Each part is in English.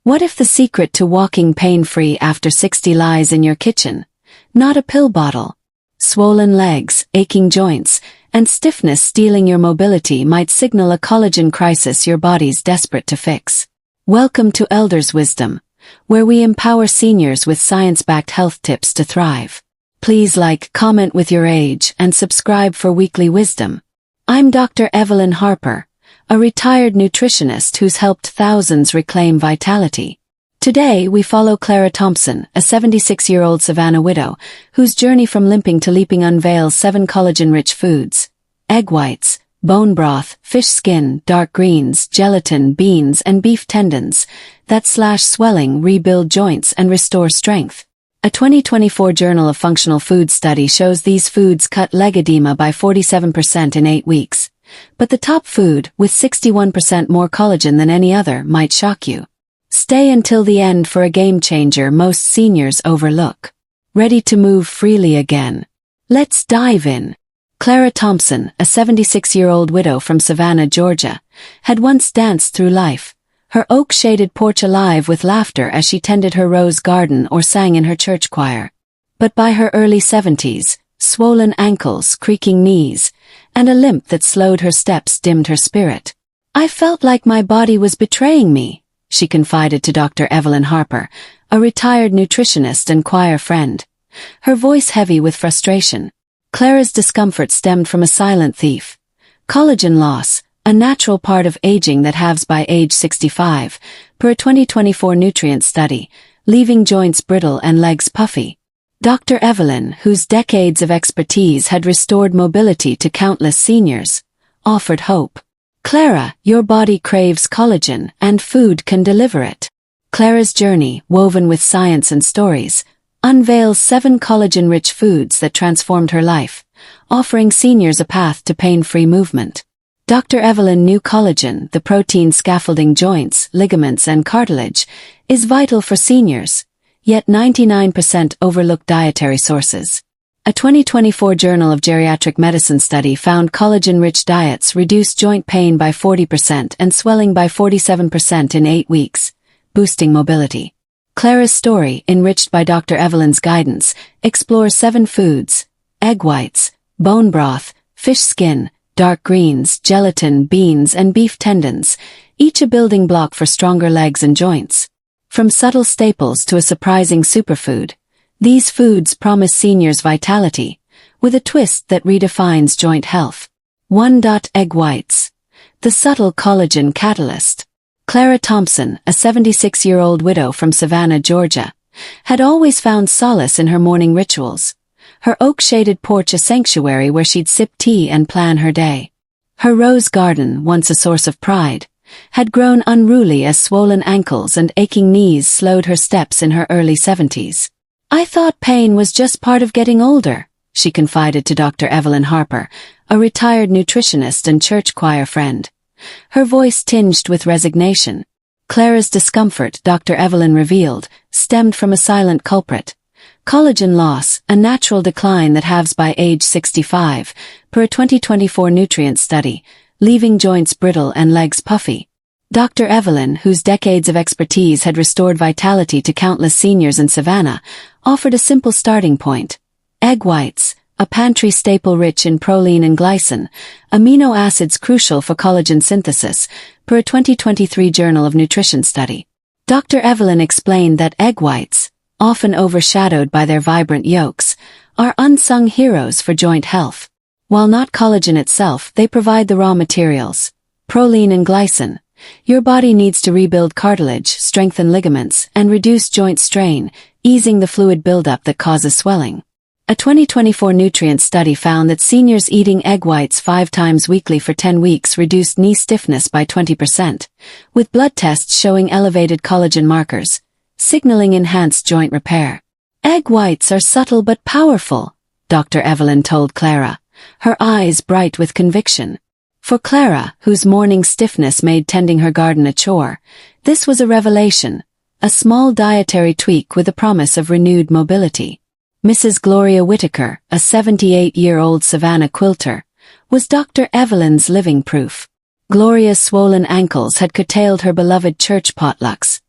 What if the secret to walking pain-free after 60 lies in your kitchen? Not a pill bottle. Swollen legs, aching joints, and stiffness stealing your mobility might signal a collagen crisis your body's desperate to fix. Welcome to Elders' Wisdom, where we empower seniors with science-backed health tips to thrive. Please like, comment with your age, and subscribe for weekly wisdom. I'm Dr. Evelyn Harper, a retired nutritionist who's helped thousands reclaim vitality. Today we follow Clara Thompson, a 76-year-old Savannah widow, whose journey from limping to leaping unveils 7 collagen-rich foods: egg whites, bone broth, fish skin, dark greens, gelatin, beans, and beef tendons that slash swelling, rebuild joints, and restore strength. A 2024 Journal of Functional Foods study shows these foods cut leg edema by 47% in 8 weeks. But the top food, with 61% more collagen than any other, might shock you. Stay until the end for a game changer most seniors overlook. Ready to move freely again? Let's dive in. Clara Thompson, a 76-year-old widow from Savannah, Georgia, had once danced through life, her oak-shaded porch alive with laughter as she tended her rose garden or sang in her church choir. But by her early 70s, swollen ankles, creaking knees, and a limp that slowed her steps dimmed her spirit. "I felt like my body was betraying me," she confided to Dr. Evelyn Harper, a retired nutritionist and choir friend, her voice heavy with frustration. Clara's discomfort stemmed from a silent thief: collagen loss, a natural part of aging that halves by age 65, per a 2024 nutrient study, leaving joints brittle and legs puffy. Dr. Evelyn, whose decades of expertise had restored mobility to countless seniors, offered hope. "Clara, your body craves collagen, and food can deliver it." Clara's journey, woven with science and stories, unveils 7 collagen-rich foods that transformed her life, offering seniors a path to pain-free movement. Dr. Evelyn knew collagen, the protein scaffolding joints, ligaments, and cartilage, is vital for seniors, yet 99% overlook dietary sources. A 2024 Journal of Geriatric Medicine study found collagen-rich diets reduced joint pain by 40% and swelling by 47% in 8 weeks, boosting mobility. Clara's story, enriched by Dr. Evelyn's guidance, explores 7 foods: egg whites, bone broth, fish skin, dark greens, gelatin, beans, and beef tendons, each a building block for stronger legs and joints. From subtle staples to a surprising superfood, these foods promise seniors vitality, with a twist that redefines joint health. 1. Egg whites, the subtle collagen catalyst. Clara Thompson, a 76-year-old widow from Savannah, Georgia, had always found solace in her morning rituals, her oak-shaded porch a sanctuary where she'd sip tea and plan her day. Her rose garden, once a source of pride, had grown unruly as swollen ankles and aching knees slowed her steps in her early 70s. "I thought pain was just part of getting older," she confided to Dr. Evelyn Harper, a retired nutritionist and church choir friend, her voice tinged with resignation. Clara's discomfort, Dr. Evelyn revealed, stemmed from a silent culprit: collagen loss, a natural decline that halves by age 65, per a 2024 nutrient study, leaving joints brittle and legs puffy. Dr. Evelyn, whose decades of expertise had restored vitality to countless seniors in Savannah, offered a simple starting point: egg whites, a pantry staple rich in proline and glycine, amino acids crucial for collagen synthesis, per a 2023 Journal of Nutrition study. Dr. Evelyn explained that egg whites, often overshadowed by their vibrant yolks, are unsung heroes for joint health. While not collagen itself, they provide the raw materials: proline and glycine. Your body needs to rebuild cartilage, strengthen ligaments, and reduce joint strain, easing the fluid buildup that causes swelling. A 2024 nutrient study found that seniors eating egg whites 5 times weekly for 10 weeks reduced knee stiffness by 20%, with blood tests showing elevated collagen markers, signaling enhanced joint repair. "Egg whites are subtle but powerful," Dr. Evelyn told Clara, her eyes bright with conviction. For Clara, whose morning stiffness made tending her garden a chore, this was a revelation, a small dietary tweak with the promise of renewed mobility. Mrs. Gloria Whitaker, a 78-year-old Savannah quilter, was Dr. Evelyn's living proof. Gloria's swollen ankles had curtailed her beloved church potlucks,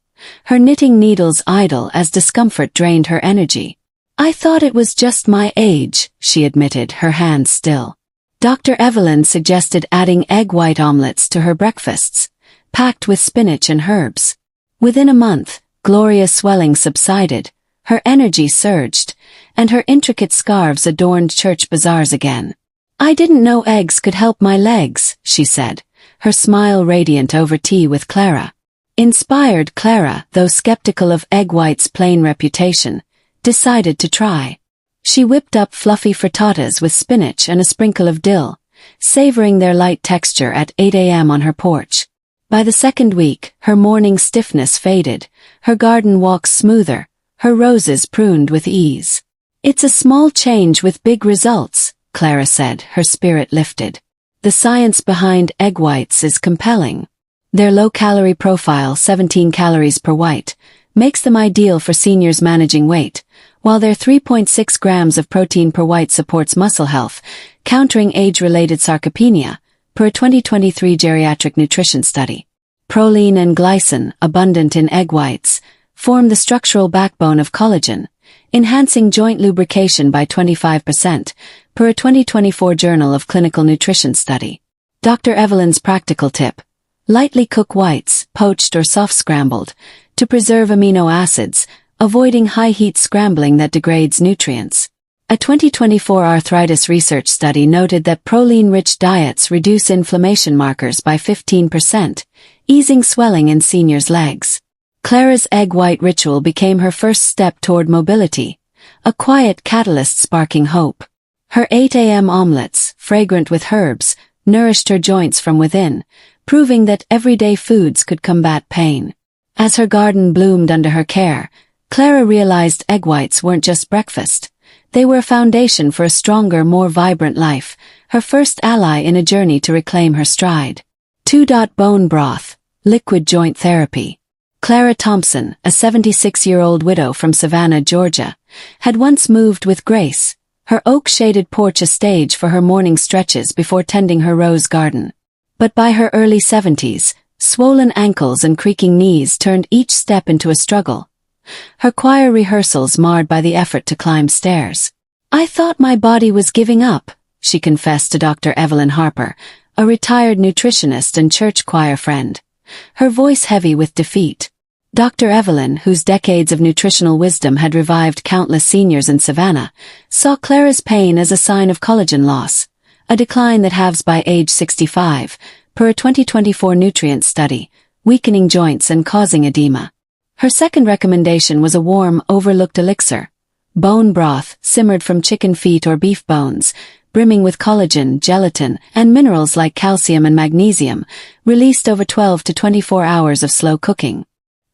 her knitting needles idle as discomfort drained her energy. "I thought it was just my age," she admitted, her hands still. Dr. Evelyn suggested adding egg white omelets to her breakfasts, packed with spinach and herbs. Within a month, Gloria's swelling subsided, her energy surged, and her intricate scarves adorned church bazaars again. "I didn't know eggs could help my legs," she said, her smile radiant over tea with Clara. Inspired, Clara, though skeptical of egg white's plain reputation, decided to try. She whipped up fluffy frittatas with spinach and a sprinkle of dill, savoring their light texture at 8 a.m. on her porch. By the second week, her morning stiffness faded, her garden walks smoother, her roses pruned with ease. "It's a small change with big results," Clara said, her spirit lifted. "The science behind egg whites is compelling. Their low-calorie profile, 17 calories per white, makes them ideal for seniors managing weight, while their 3.6 grams of protein per white supports muscle health, countering age-related sarcopenia, per a 2023 geriatric nutrition study. Proline and glycine, abundant in egg whites, form the structural backbone of collagen, enhancing joint lubrication by 25%, per a 2024 Journal of Clinical Nutrition study. Dr. Evelyn's practical tip: lightly cook whites, poached or soft scrambled, to preserve amino acids, avoiding high-heat scrambling that degrades nutrients. A 2024 arthritis research study noted that proline-rich diets reduce inflammation markers by 15%, easing swelling in seniors' legs. Clara's egg white ritual became her first step toward mobility, a quiet catalyst sparking hope. Her 8 a.m. omelets, fragrant with herbs, nourished her joints from within, proving that everyday foods could combat pain. As her garden bloomed under her care, Clara realized egg whites weren't just breakfast. They were a foundation for a stronger, more vibrant life, her first ally in a journey to reclaim her stride. 2. Bone broth, liquid joint therapy. Clara Thompson, a 76-year-old widow from Savannah, Georgia, had once moved with grace, her oak-shaded porch a stage for her morning stretches before tending her rose garden. But by her early 70s, swollen ankles and creaking knees turned each step into a struggle, her choir rehearsals marred by the effort to climb stairs. "I thought my body was giving up," she confessed to Dr. Evelyn Harper, a retired nutritionist and church choir friend, her voice heavy with defeat. Dr. Evelyn, whose decades of nutritional wisdom had revived countless seniors in Savannah, saw Clara's pain as a sign of collagen loss, a decline that halves by age 65, per a 2024 nutrient study, weakening joints and causing edema. Her second recommendation was a warm, overlooked elixir, bone broth simmered from chicken feet or beef bones, brimming with collagen, gelatin, and minerals like calcium and magnesium, released over 12 to 24 hours of slow cooking.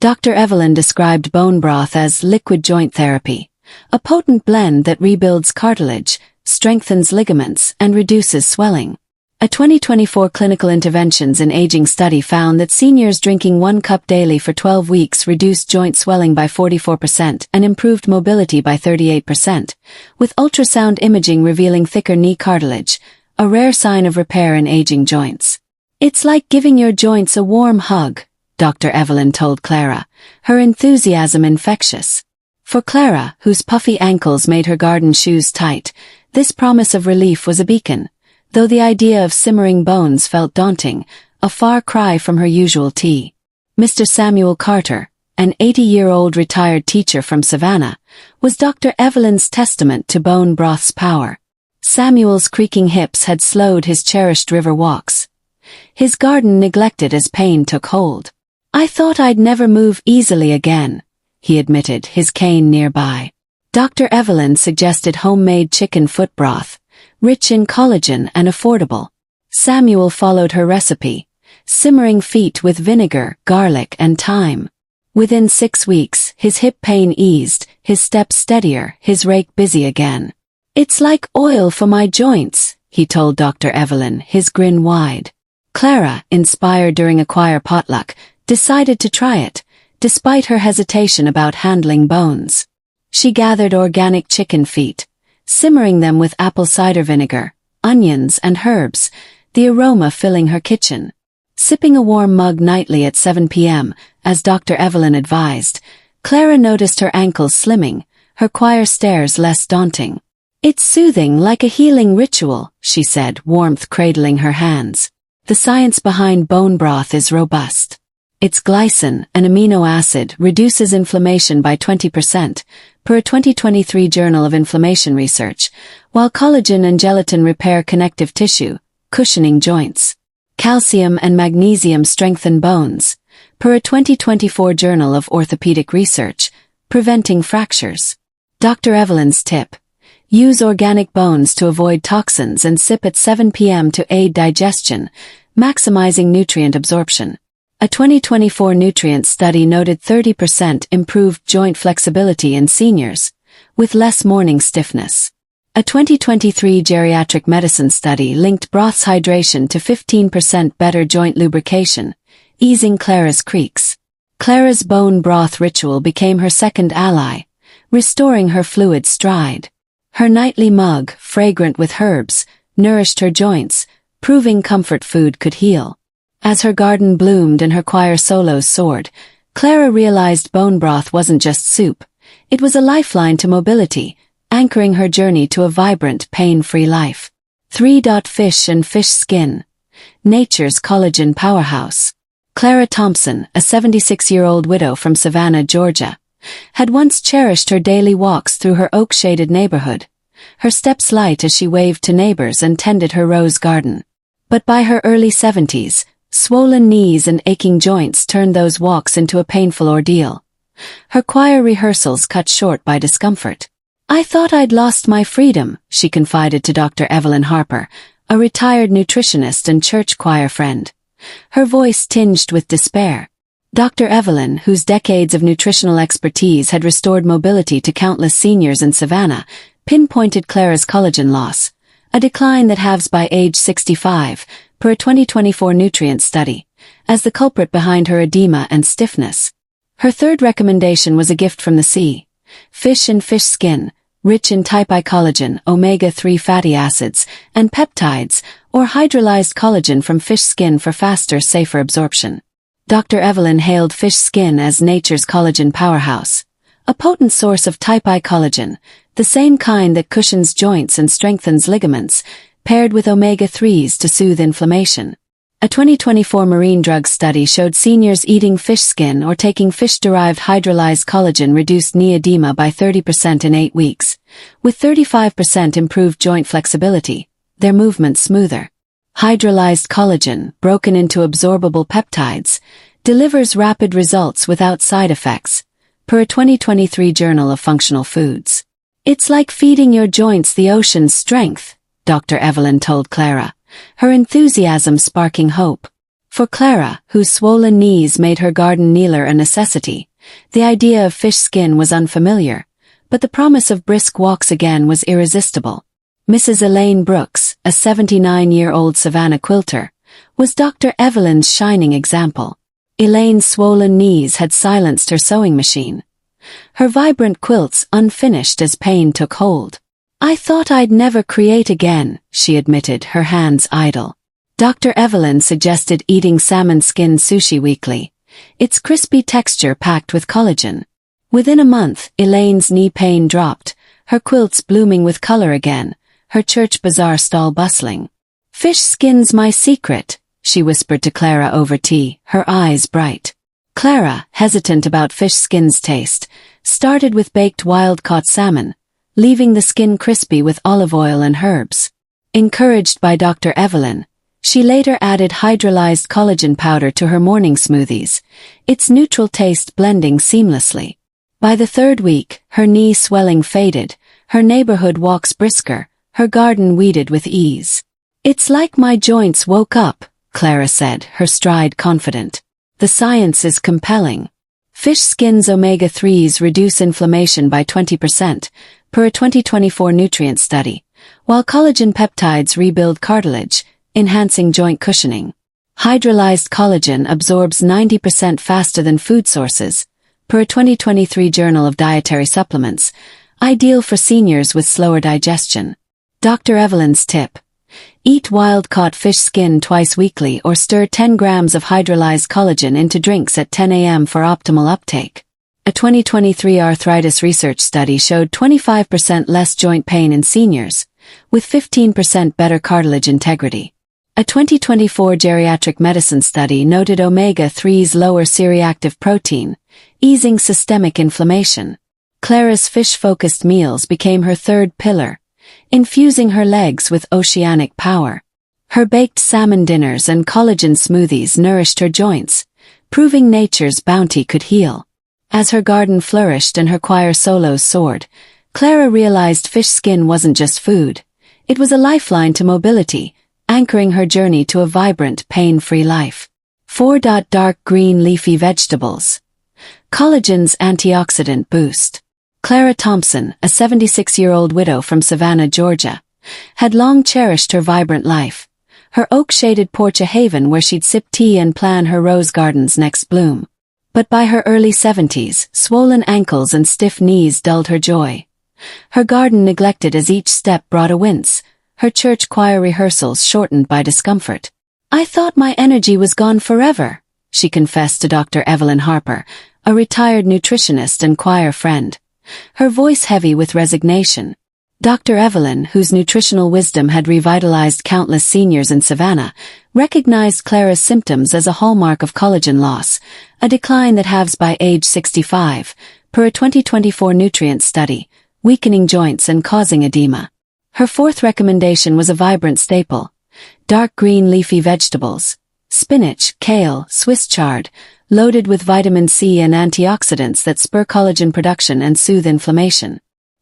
Dr. Evelyn described bone broth as liquid joint therapy, a potent blend that rebuilds cartilage, strengthens ligaments, and reduces swelling. A 2024 Clinical Interventions in Aging study found that seniors drinking 1 cup daily for 12 weeks reduced joint swelling by 44% and improved mobility by 38%, with ultrasound imaging revealing thicker knee cartilage, a rare sign of repair in aging joints. "It's like giving your joints a warm hug," Dr. Evelyn told Clara, her enthusiasm infectious. For Clara, whose puffy ankles made her garden shoes tight, this promise of relief was a beacon. Though the idea of simmering bones felt daunting, a far cry from her usual tea. Mr. Samuel Carter, an 80-year-old retired teacher from Savannah, was Dr. Evelyn's testament to bone broth's power. Samuel's creaking hips had slowed his cherished river walks. His garden neglected as pain took hold. "I thought I'd never move easily again," he admitted, his cane nearby. Dr. Evelyn suggested homemade chicken foot broth, rich in collagen and affordable. Samuel followed her recipe, simmering feet with vinegar, garlic, and thyme. Within 6 weeks, his hip pain eased, his steps steadier, his rake busy again. "It's like oil for my joints," he told Dr. Evelyn, his grin wide. Clara, inspired during a choir potluck, decided to try it, despite her hesitation about handling bones. She gathered organic chicken feet, simmering them with apple cider vinegar, onions, and herbs, the aroma filling her kitchen. Sipping a warm mug nightly at 7 p.m., as Dr. Evelyn advised, Clara noticed her ankles slimming, her choir stairs less daunting. "It's soothing like a healing ritual," she said, warmth cradling her hands. "The science behind bone broth is robust. Its glycine, an amino acid, reduces inflammation by 20%, per a 2023 Journal of Inflammation Research, while collagen and gelatin repair connective tissue, cushioning joints. Calcium and magnesium strengthen bones, per a 2024 Journal of Orthopedic Research, preventing fractures." Dr. Evelyn's tip: use organic bones to avoid toxins and sip at 7 p.m. to aid digestion, maximizing nutrient absorption. A 2024 nutrient study noted 30% improved joint flexibility in seniors, with less morning stiffness. A 2023 geriatric medicine study linked broth's hydration to 15% better joint lubrication, easing Clara's creaks. Clara's bone broth ritual became her second ally, restoring her fluid stride. Her nightly mug, fragrant with herbs, nourished her joints, proving comfort food could heal. As her garden bloomed and her choir solos soared, Clara realized bone broth wasn't just soup. It was a lifeline to mobility, anchoring her journey to a vibrant, pain-free life. 3. Fish and fish skin. Nature's collagen powerhouse. Clara Thompson, a 76-year-old widow from Savannah, Georgia, had once cherished her daily walks through her oak-shaded neighborhood, her steps light as she waved to neighbors and tended her rose garden. But by her early 70s, swollen knees and aching joints turned those walks into a painful ordeal. Her choir rehearsals cut short by discomfort. "I thought I'd lost my freedom," she confided to Dr. Evelyn Harper, a retired nutritionist and church choir friend. Her voice tinged with despair. Dr. Evelyn, whose decades of nutritional expertise had restored mobility to countless seniors in Savannah, pinpointed Clara's collagen loss, a decline that halves by age 65, per a 2024 nutrient study, as the culprit behind her edema and stiffness. Her third recommendation was a gift from the sea: fish and fish skin, rich in type I collagen, omega-3 fatty acids, and peptides, or hydrolyzed collagen from fish skin for faster, safer absorption. Dr. Evelyn hailed fish skin as nature's collagen powerhouse, a potent source of type I collagen, the same kind that cushions joints and strengthens ligaments, paired with omega-3s to soothe inflammation. A 2024 marine drug study showed seniors eating fish skin or taking fish-derived hydrolyzed collagen reduced knee edema by 30% in 8 weeks, with 35% improved joint flexibility, their movements smoother. Hydrolyzed collagen, broken into absorbable peptides, delivers rapid results without side effects, per a 2023 Journal of Functional Foods. "It's like feeding your joints the ocean's strength," Dr. Evelyn told Clara, her enthusiasm sparking hope. For Clara, whose swollen knees made her garden kneeler a necessity, the idea of fish skin was unfamiliar, but the promise of brisk walks again was irresistible. Mrs. Elaine Brooks, a 79-year-old Savannah quilter, was Dr. Evelyn's shining example. Elaine's swollen knees had silenced her sewing machine, her vibrant quilts unfinished as pain took hold. "I thought I'd never create again," she admitted, her hands idle. Dr. Evelyn suggested eating salmon skin sushi weekly, its crispy texture packed with collagen. Within a month, Elaine's knee pain dropped, her quilts blooming with color again, her church bazaar stall bustling. "Fish skin's my secret," she whispered to Clara over tea, her eyes bright. Clara, hesitant about fish skin's taste, started with baked wild-caught salmon, leaving the skin crispy with olive oil and herbs. Encouraged by Dr. Evelyn, she later added hydrolyzed collagen powder to her morning smoothies, its neutral taste blending seamlessly. By the third week, her knee swelling faded, her neighborhood walks brisker, her garden weeded with ease. "It's like my joints woke up," Clara said, her stride confident. "The science is compelling. Fish skin's omega-3s reduce inflammation by 20%, per a 2024 nutrient study, while collagen peptides rebuild cartilage, enhancing joint cushioning. Hydrolyzed collagen absorbs 90% faster than food sources, per a 2023 Journal of Dietary Supplements, ideal for seniors with slower digestion. Dr. Evelyn's tip: Eat wild-caught fish skin twice weekly or stir 10 grams of hydrolyzed collagen into drinks at 10 a.m. for optimal uptake. A 2023 arthritis research study showed 25% less joint pain in seniors, with 15% better cartilage integrity. A 2024 geriatric medicine study noted omega-3's lower C-reactive protein, easing systemic inflammation. Clara's fish-focused meals became her third pillar, infusing her legs with oceanic power. Her baked salmon dinners and collagen smoothies nourished her joints, proving nature's bounty could heal. As her garden flourished and her choir solos soared, Clara realized fish skin wasn't just food. It was a lifeline to mobility, anchoring her journey to a vibrant, pain-free life. 4. Dark green leafy vegetables. Collagen's antioxidant boost. Clara Thompson, a 76-year-old widow from Savannah, Georgia, had long cherished her vibrant life. Her oak-shaded porch a haven where she'd sip tea and plan her rose garden's next bloom. But by her early 70s, swollen ankles and stiff knees dulled her joy. Her garden neglected as each step brought a wince, her church choir rehearsals shortened by discomfort. "I thought my energy was gone forever," she confessed to Dr. Evelyn Harper, a retired nutritionist and choir friend, her voice heavy with resignation. Dr. Evelyn, whose nutritional wisdom had revitalized countless seniors in Savannah, recognized Clara's symptoms as a hallmark of collagen loss, a decline that halves by age 65, per a 2024 nutrient study, weakening joints and causing edema. Her fourth recommendation was a vibrant staple: dark green leafy vegetables. Spinach, kale, Swiss chard, loaded with vitamin C and antioxidants that spur collagen production and soothe inflammation.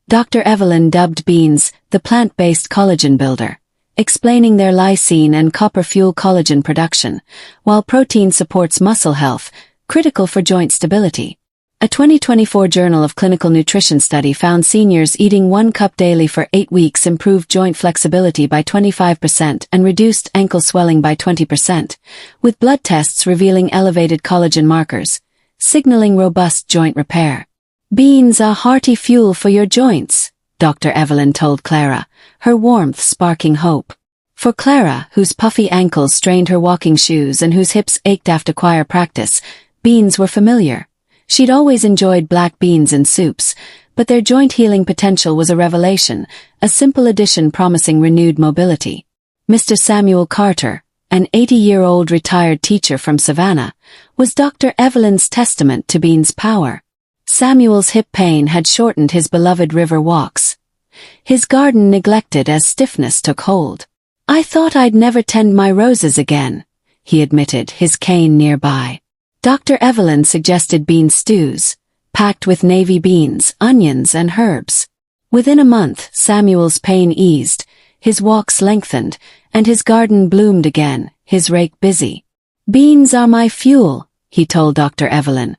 Dr. Evelyn dubbed beans the plant-based collagen builder, explaining their lysine and copper fuel collagen production, while protein supports muscle health, critical for joint stability. A 2024 Journal of Clinical Nutrition study found seniors eating 1 cup daily for 8 weeks improved joint flexibility by 25% and reduced ankle swelling by 20%, with blood tests revealing elevated collagen markers, signaling robust joint repair. "Beans are hearty fuel for your joints," Dr. Evelyn told Clara, her warmth sparking hope. For Clara, whose puffy ankles strained her walking shoes and whose hips ached after choir practice, beans were familiar. She'd always enjoyed black beans in soups, but their joint healing potential was a revelation, a simple addition promising renewed mobility. Mr. Samuel Carter, an 80-year-old retired teacher from Savannah, was Dr. Evelyn's testament to beans' power. Samuel's hip pain had shortened his beloved river walks. His garden neglected as stiffness took hold. "I thought I'd never tend my roses again," he admitted, his cane nearby. Dr. Evelyn suggested bean stews, packed with navy beans, onions, and herbs. Within a month, Samuel's pain eased, his walks lengthened, and his garden bloomed again, his rake busy. "Beans are my fuel," he told Dr. Evelyn,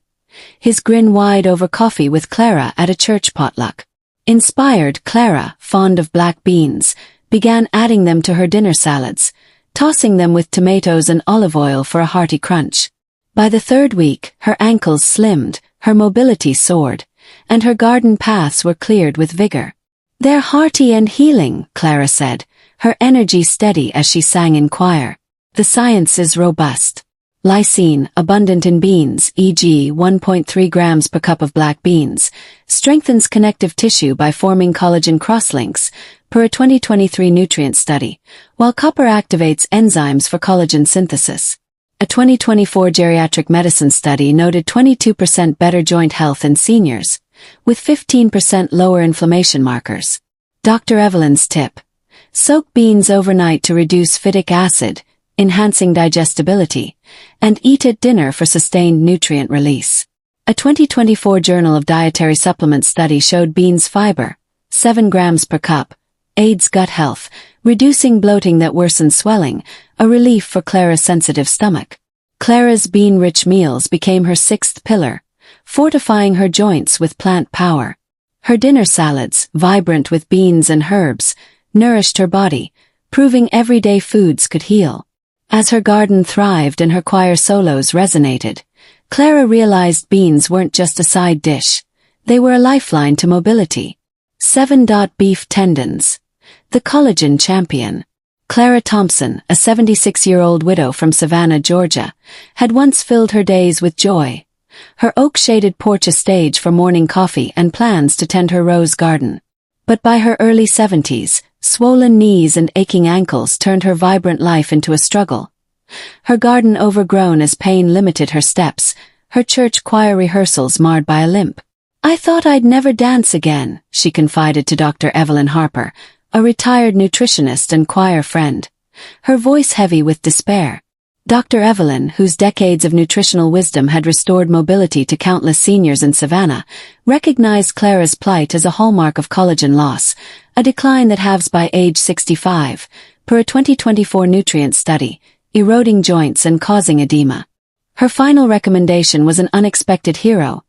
his grin wide over coffee with Clara at a church potluck. Inspired, Clara, fond of black beans, began adding them to her dinner salads, tossing them with tomatoes and olive oil for a hearty crunch. By the third week, her ankles slimmed, her mobility soared, and her garden paths were cleared with vigor. "They're hearty and healing," Clara said, her energy steady as she sang in choir. "The science is robust. Lysine, abundant in beans, e.g. 1.3 grams per cup of black beans, strengthens connective tissue by forming collagen crosslinks, per a 2023 nutrient study, while copper activates enzymes for collagen synthesis. A 2024 geriatric medicine study noted 22% better joint health in seniors, with 15% lower inflammation markers. Dr. Evelyn's tip: soak beans overnight to reduce phytic acid, enhancing digestibility, and eat at dinner for sustained nutrient release. A 2024 Journal of Dietary Supplements study showed beans fiber, 7 grams per cup, aids gut health, reducing bloating that worsens swelling, a relief for Clara's sensitive stomach. Clara's bean-rich meals became her sixth pillar, fortifying her joints with plant power. Her dinner salads, vibrant with beans and herbs, nourished her body, proving everyday foods could heal. As her garden thrived and her choir solos resonated, Clara realized beans weren't just a side dish. They were a lifeline to mobility. 7. Beef tendons. The collagen champion. Clara Thompson, a 76-year-old widow from Savannah, Georgia, had once filled her days with joy. Her oak-shaded porch a stage for morning coffee and plans to tend her rose garden. But by her early 70s, swollen knees and aching ankles turned her vibrant life into a struggle. Her garden overgrown as pain limited her steps, her church choir rehearsals marred by a limp. "I thought I'd never dance again," she confided to Dr. Evelyn Harper, a retired nutritionist and choir friend, her voice heavy with despair. Dr. Evelyn, whose decades of nutritional wisdom had restored mobility to countless seniors in Savannah, recognized Clara's plight as a hallmark of collagen loss, a decline that halves by age 65, per a 2024 nutrient study, eroding joints and causing edema. Her final recommendation was an unexpected hero.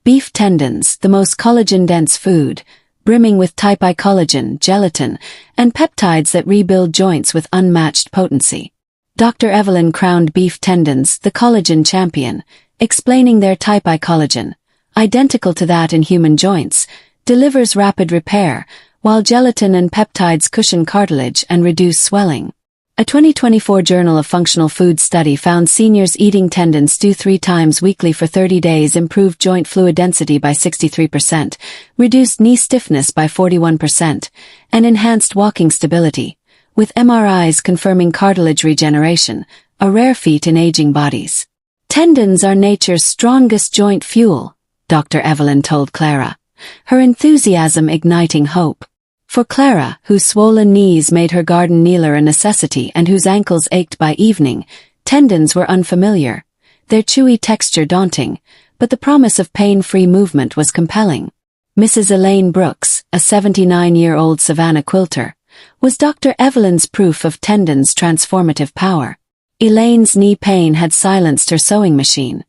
Beef tendons, the most collagen-dense food, brimming with type I collagen, gelatin, and peptides that rebuild joints with unmatched potency. Dr. Evelyn crowned beef tendons the collagen champion, explaining their type I collagen, identical to that in human joints, delivers rapid repair, while gelatin and peptides cushion cartilage and reduce swelling. A 2024 Journal of Functional Foods study found seniors eating tendon stew 3 times weekly for 30 days improved joint fluid density by 63%, reduced knee stiffness by 41%, and enhanced walking stability, with MRIs confirming cartilage regeneration, a rare feat in aging bodies. "Tendons are nature's strongest joint fuel," Dr. Evelyn told Clara, her enthusiasm igniting hope. For Clara, whose swollen knees made her garden kneeler a necessity and whose ankles ached by evening, tendons were unfamiliar, their chewy texture daunting, but the promise of pain-free movement was compelling. Mrs. Elaine Brooks, a 79-year-old Savannah quilter, was Dr. Evelyn's proof of tendons' transformative power. Elaine's knee pain had silenced her sewing machine,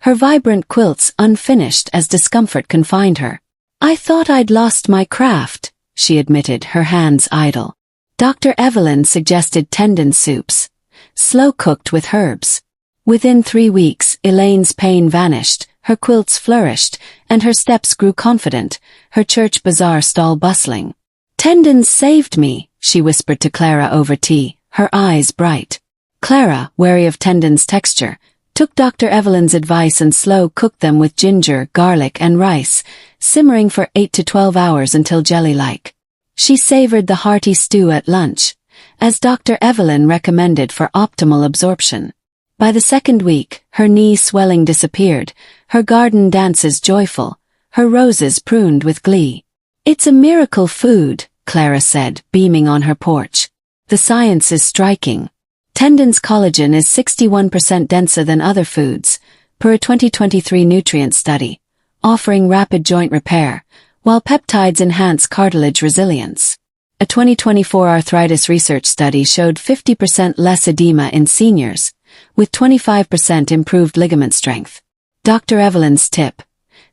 her vibrant quilts unfinished as discomfort confined her. "I thought I'd lost my craft," she admitted, her hands idle. Dr. Evelyn suggested tendon soups, slow-cooked with herbs. Within 3 weeks, Elaine's pain vanished, her quilts flourished, and her steps grew confident, her church bazaar stall bustling. "Tendons saved me," she whispered to Clara over tea, her eyes bright. Clara, wary of tendons' texture, took Dr. Evelyn's advice and slow-cooked them with ginger, garlic, and rice, simmering for 8 to 12 hours until jelly-like. She savored the hearty stew at lunch, as Dr. Evelyn recommended for optimal absorption. By the 2nd week, her knee swelling disappeared, her garden dances joyful, her roses pruned with glee. "It's a miracle food," Clara said, beaming on her porch. "The science is striking. Tendons collagen is 61% denser than other foods, per a 2023 nutrient study, offering rapid joint repair, while peptides enhance cartilage resilience." A 2024 arthritis research study showed 50% less edema in seniors, with 25% improved ligament strength. Dr. Evelyn's tip: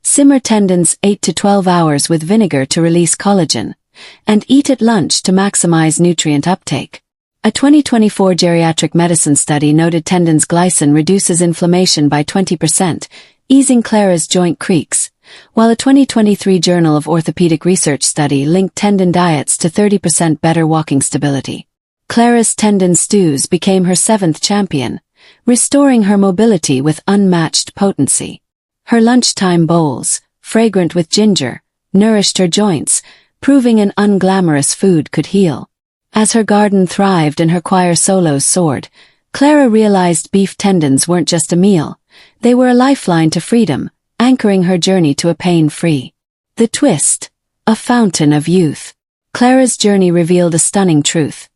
simmer tendons 8 to 12 hours with vinegar to release collagen, and eat at lunch to maximize nutrient uptake. A 2024 geriatric medicine study noted tendons glycine reduces inflammation by 20%, easing Clara's joint creaks, while a 2023 Journal of Orthopedic Research study linked tendon diets to 30% better walking stability. Clara's tendon stews became her 7th champion, restoring her mobility with unmatched potency. Her lunchtime bowls, fragrant with ginger, nourished her joints, proving an unglamorous food could heal. As her garden thrived and her choir solos soared, Clara realized beef tendons weren't just a meal, they were a lifeline to freedom, anchoring her journey to a pain-free. The twist: a fountain of youth. Clara's journey revealed a stunning truth.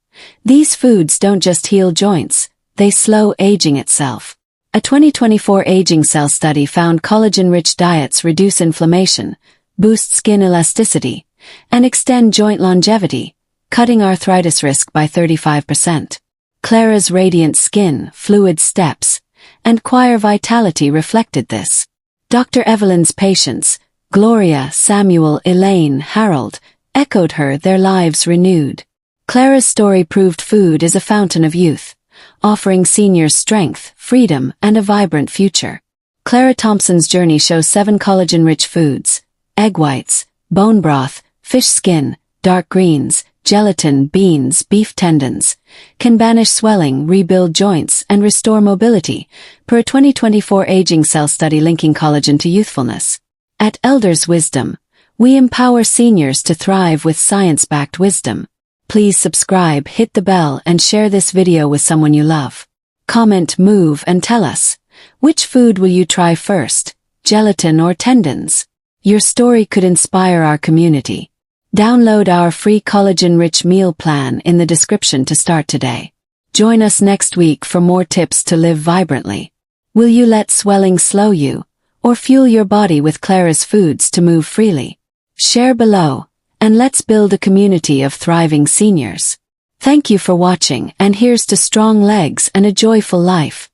These foods don't just heal joints, they slow aging itself. A 2024 aging cell study found collagen-rich diets reduce inflammation, boost skin elasticity, and extend joint longevity, cutting arthritis risk by 35%. Clara's radiant skin, fluid steps, and choir vitality reflected this. Dr. Evelyn's patients, Gloria, Samuel, Elaine, Harold, echoed her, their lives renewed. Clara's story proved food is a fountain of youth, offering seniors strength, freedom, and a vibrant future. Clara Thompson's journey shows 7 collagen-rich foods: egg whites, bone broth, fish skin, dark greens, gelatin, beans, beef tendons, can banish swelling, rebuild joints, and restore mobility, per a 2024 aging cell study linking collagen to youthfulness. At Elders Wisdom, we empower seniors to thrive with science-backed wisdom. Please subscribe, hit the bell, and share this video with someone you love. Comment, move, and tell us, which food will you try first, gelatin or tendons? Your story could inspire our community. Download our free collagen-rich meal plan in the description to start today. Join us next week for more tips to live vibrantly. Will you let swelling slow you, or fuel your body with Clara's foods to move freely? Share below, and let's build a community of thriving seniors. Thank you for watching, and here's to strong legs and a joyful life.